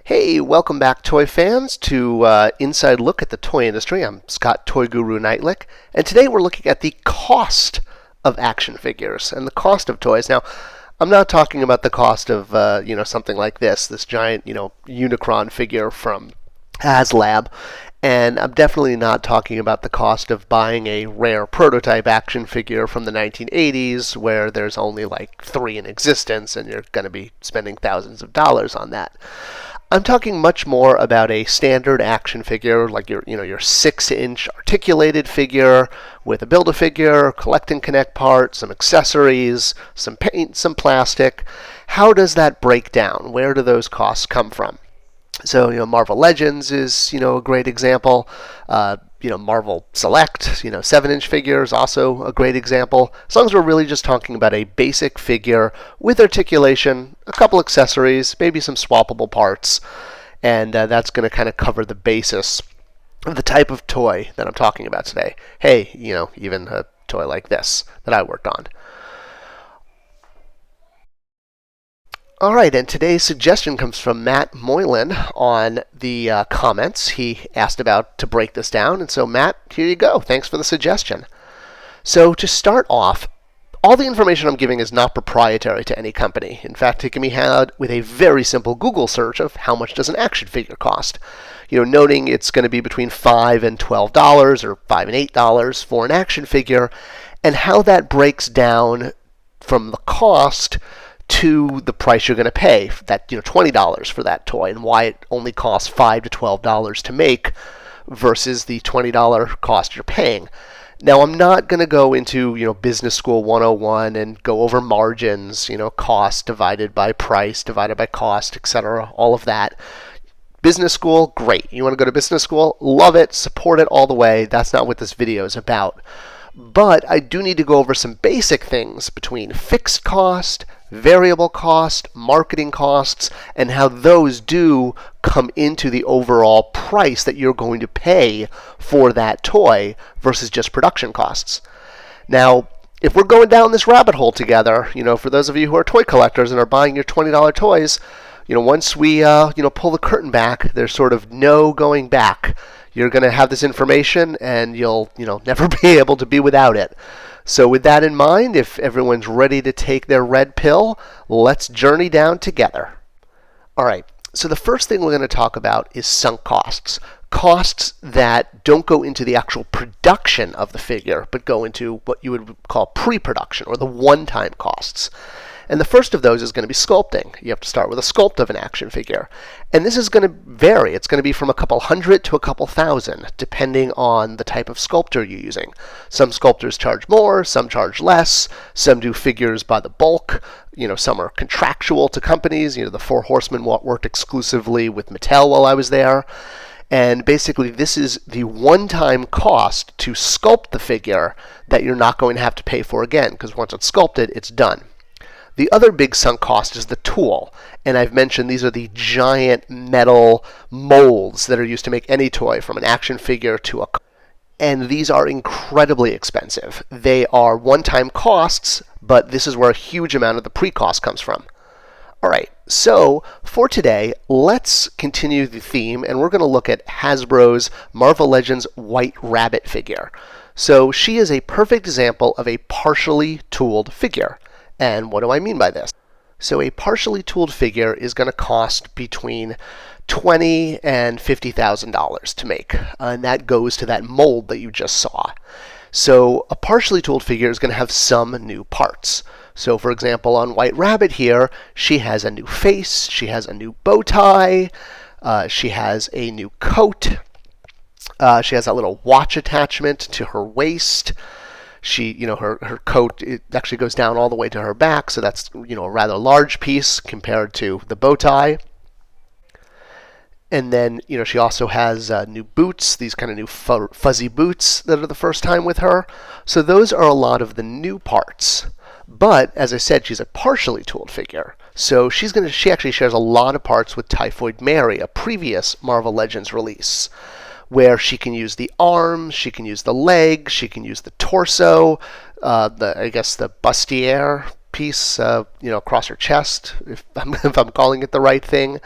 Hey, welcome back, toy fans, to Inside Look at the Toy Industry. I'm Scott Toyguru Neitlich, and today we're looking at the cost of action figures and the cost of toys. Now, I'm not talking about the cost of something like this giant Unicron figure from HasLab, and I'm definitely not talking about the cost of buying a rare prototype action figure from the 1980s where there's only like 3 in existence and you're going to be spending thousands of dollars on that. I'm talking much more about a standard action figure, like your 6-inch articulated figure with a Build-A-Figure, collect and connect parts, some accessories, some paint, some plastic. How does that break down? Where do those costs come from? So, Marvel Legends is, a great example. Marvel Select, 7-inch figures, also a great example. As long as we're really just talking about a basic figure with articulation, a couple accessories, maybe some swappable parts, and that's going to kind of cover the basis of the type of toy that I'm talking about today. Hey, even a toy like this that I worked on. All right, and today's suggestion comes from Matt Moylan on the comments. He asked about to break this down, and so Matt, here you go. Thanks for the suggestion. So to start off, all the information I'm giving is not proprietary to any company. In fact, it can be had with a very simple Google search of how much does an action figure cost. Noting it's going to be between $5 and $12 or $5 and $8 for an action figure, and how that breaks down from the cost to the price you're going to pay, that $20 for that toy, and why it only costs $5 to $12 to make versus the $20 cost you're paying. Now, I'm not going to go into Business School 101 and go over margins, cost divided by price divided by cost, etc. All of that. Business school, great. You want to go to business school? Love it. Support it all the way. That's not what this video is about. But I do need to go over some basic things between fixed cost, variable cost, marketing costs, and how those do come into the overall price that you're going to pay for that toy versus just production costs. Now, if we're going down this rabbit hole together, for those of you who are toy collectors and are buying your $20 toys, once we pull the curtain back, there's sort of no going back. You're going to have this information and you'll never be able to be without it. So with that in mind, if everyone's ready to take their red pill, let's journey down together. All right, so the first thing we're going to talk about is sunk costs. Costs that don't go into the actual production of the figure, but go into what you would call pre-production, or the one-time costs. And the first of those is going to be sculpting. You have to start with a sculpt of an action figure. And this is going to vary. It's going to be from a couple hundred to a couple thousand, depending on the type of sculptor you're using. Some sculptors charge more, some charge less, some do figures by the bulk. Some are contractual to companies. The Four Horsemen worked exclusively with Mattel while I was there. And basically, this is the one-time cost to sculpt the figure that you're not going to have to pay for again, because once it's sculpted, it's done. The other big sunk cost is the tool, and I've mentioned these are the giant metal molds that are used to make any toy, from an action figure to a... And these are incredibly expensive. They are one-time costs, but this is where a huge amount of the pre-cost comes from. All right, so for today, let's continue the theme, and we're going to look at Hasbro's Marvel Legends White Rabbit figure. So she is a perfect example of a partially tooled figure. And what do I mean by this? So a partially tooled figure is going to cost between $20,000 and $50,000 to make, and that goes to that mold that you just saw. So a partially tooled figure is going to have some new parts. So for example, on White Rabbit here, she has a new face, she has a new bow tie, she has a new coat, she has a little watch attachment to her waist. Her coat, it actually goes down all the way to her back, so that's, a rather large piece compared to the bow tie. And then, she also has new boots, these kind of new fuzzy boots that are the first time with her. So those are a lot of the new parts. But, as I said, she's a partially tooled figure. So she actually shares a lot of parts with Typhoid Mary, a previous Marvel Legends release, where she can use the arms, she can use the legs, she can use the torso, the bustier piece, across her chest, if I'm calling it the right thing.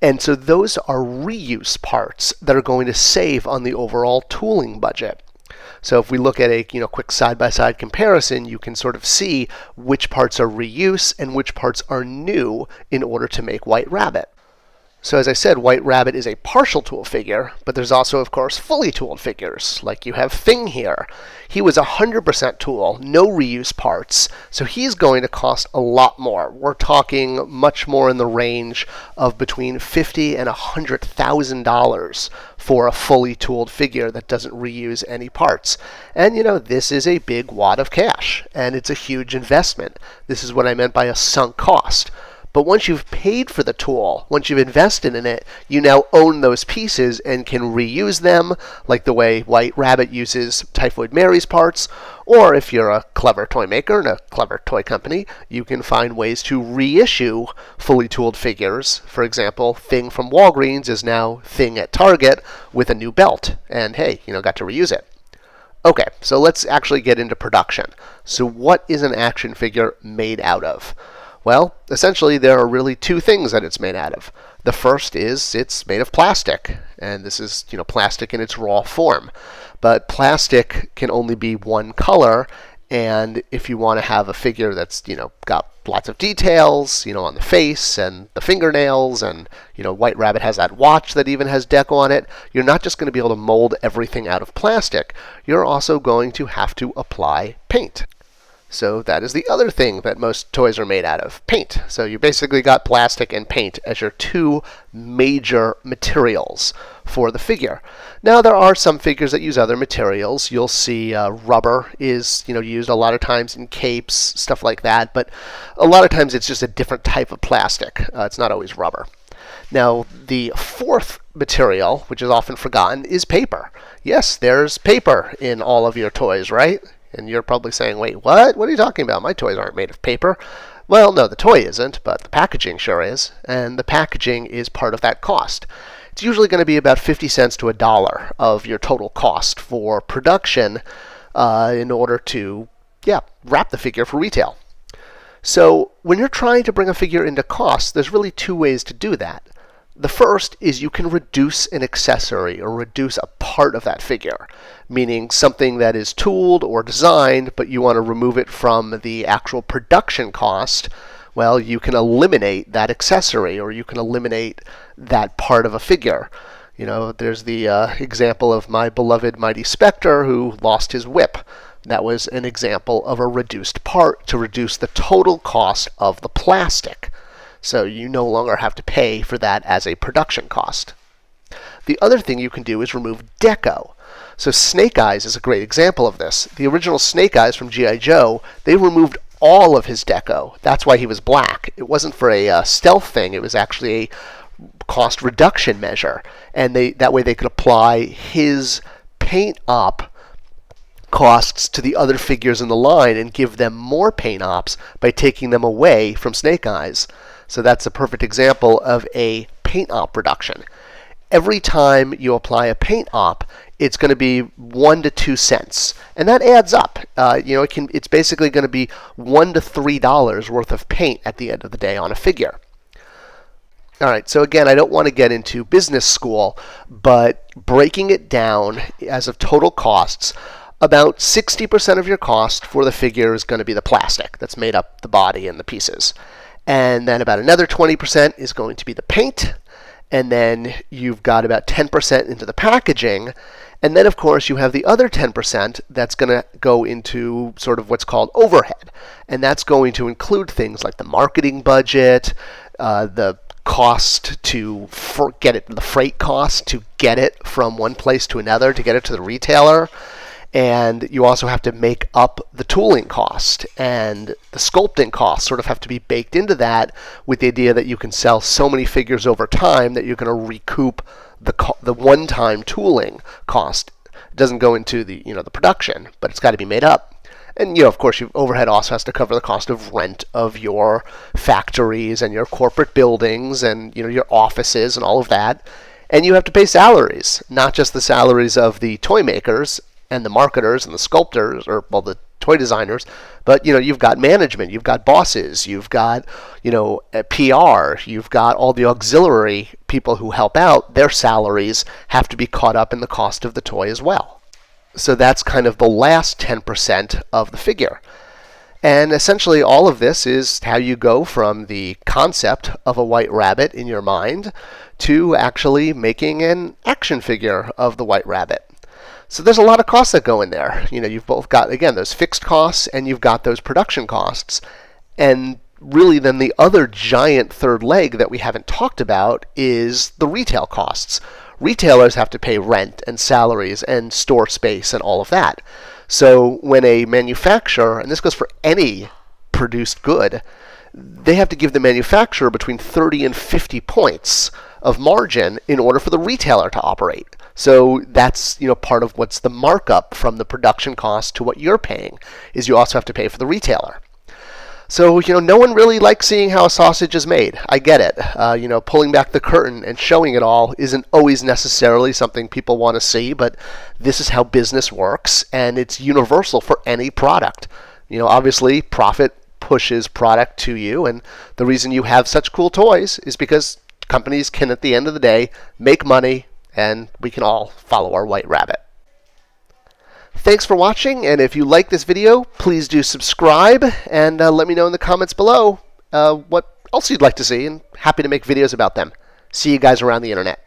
And so those are reuse parts that are going to save on the overall tooling budget. So if we look at a quick side-by-side comparison, you can sort of see which parts are reuse and which parts are new in order to make White Rabbit. So as I said, White Rabbit is a partial tool figure, but there's also, of course, fully tooled figures, like you have Thing here. He was 100% tool, no reuse parts, so he's going to cost a lot more. We're talking much more in the range of between $50,000 and $100,000 for a fully tooled figure that doesn't reuse any parts. And this is a big wad of cash, and it's a huge investment. This is what I meant by a sunk cost. But once you've paid for the tool, once you've invested in it, you now own those pieces and can reuse them, like the way White Rabbit uses Typhoid Mary's parts. Or if you're a clever toy maker and a clever toy company, you can find ways to reissue fully tooled figures. For example, Thing from Walgreens is now Thing at Target with a new belt. And hey, got to reuse it. Okay, so let's actually get into production. So what is an action figure made out of? Well, essentially, there are really two things that it's made out of. The first is it's made of plastic, and this is plastic in its raw form. But plastic can only be one color, and if you want to have a figure that's got lots of details, on the face and the fingernails, and White Rabbit has that watch that even has deco on it, you're not just going to be able to mold everything out of plastic. You're also going to have to apply paint. So that is the other thing that most toys are made out of, paint. So you basically got plastic and paint as your two major materials for the figure. Now there are some figures that use other materials. You'll see rubber is used a lot of times in capes, stuff like that, but a lot of times it's just a different type of plastic. It's not always rubber. Now the fourth material, which is often forgotten, is paper. Yes, there's paper in all of your toys, right? And you're probably saying, wait, what? What are you talking about? My toys aren't made of paper. Well, no, the toy isn't, but the packaging sure is. And the packaging is part of that cost. It's usually going to be about 50 cents to $1 of your total cost for production in order to, wrap the figure for retail. So when you're trying to bring a figure into cost, there's really two ways to do that. The first is you can reduce an accessory or reduce a part of that figure, meaning something that is tooled or designed, but you want to remove it from the actual production cost. Well, you can eliminate that accessory or you can eliminate that part of a figure. There's the example of my beloved Mighty Spectre who lost his whip. That was an example of a reduced part to reduce the total cost of the plastic. So you no longer have to pay for that as a production cost. The other thing you can do is remove deco. So Snake Eyes is a great example of this. The original Snake Eyes from G.I. Joe, they removed all of his deco. That's why he was black. It wasn't for a stealth thing. It was actually a cost reduction measure. And that way they could apply his paint op costs to the other figures in the line and give them more paint ops by taking them away from Snake Eyes. So that's a perfect example of a paint op reduction. Every time you apply a paint op, it's going to be 1 to 2 cents, and that adds up. It's basically going to be $1 to $3 worth of paint at the end of the day on a figure. All right, so again, I don't want to get into business school, but breaking it down as of total costs, about 60% of your cost for the figure is going to be the plastic that's made up the body and the pieces. And then about another 20% is going to be the paint. And then you've got about 10% into the packaging. And then, of course, you have the other 10% that's going to go into sort of what's called overhead. And that's going to include things like the marketing budget, the cost to get it, the freight cost to get it from one place to another, to get it to the retailer. And you also have to make up the tooling cost, and the sculpting costs sort of have to be baked into that, with the idea that you can sell so many figures over time that you're going to recoup the one-time tooling cost. It doesn't go into the the production, but it's got to be made up. And of course, your overhead also has to cover the cost of rent of your factories and your corporate buildings and your offices and all of that. And you have to pay salaries, not just the salaries of the toy makers and the marketers and the sculptors, the toy designers, but you've got management, you've got bosses, you've got PR, you've got all the auxiliary people who help out. Their salaries have to be caught up in the cost of the toy as well. So that's kind of the last 10% of the figure. And essentially all of this is how you go from the concept of a white rabbit in your mind to actually making an action figure of the white rabbit. So there's a lot of costs that go in there. You've both got, again, those fixed costs and you've got those production costs. And really then the other giant third leg that we haven't talked about is the retail costs. Retailers have to pay rent and salaries and store space and all of that. So when a manufacturer, and this goes for any produced good, they have to give the manufacturer between 30 and 50 points of margin in order for the retailer to operate. So that's part of what's the markup from the production cost to what you're paying, is you also have to pay for the retailer. So, no one really likes seeing how a sausage is made. I get it. Pulling back the curtain and showing it all isn't always necessarily something people want to see, but this is how business works, and it's universal for any product. Obviously, profit pushes product to you, and the reason you have such cool toys is because companies can, at the end of the day, make money, and we can all follow our white rabbit. Thanks for watching, and if you like this video, please do subscribe, and let me know in the comments below what else you'd like to see, and happy to make videos about them. See you guys around the internet.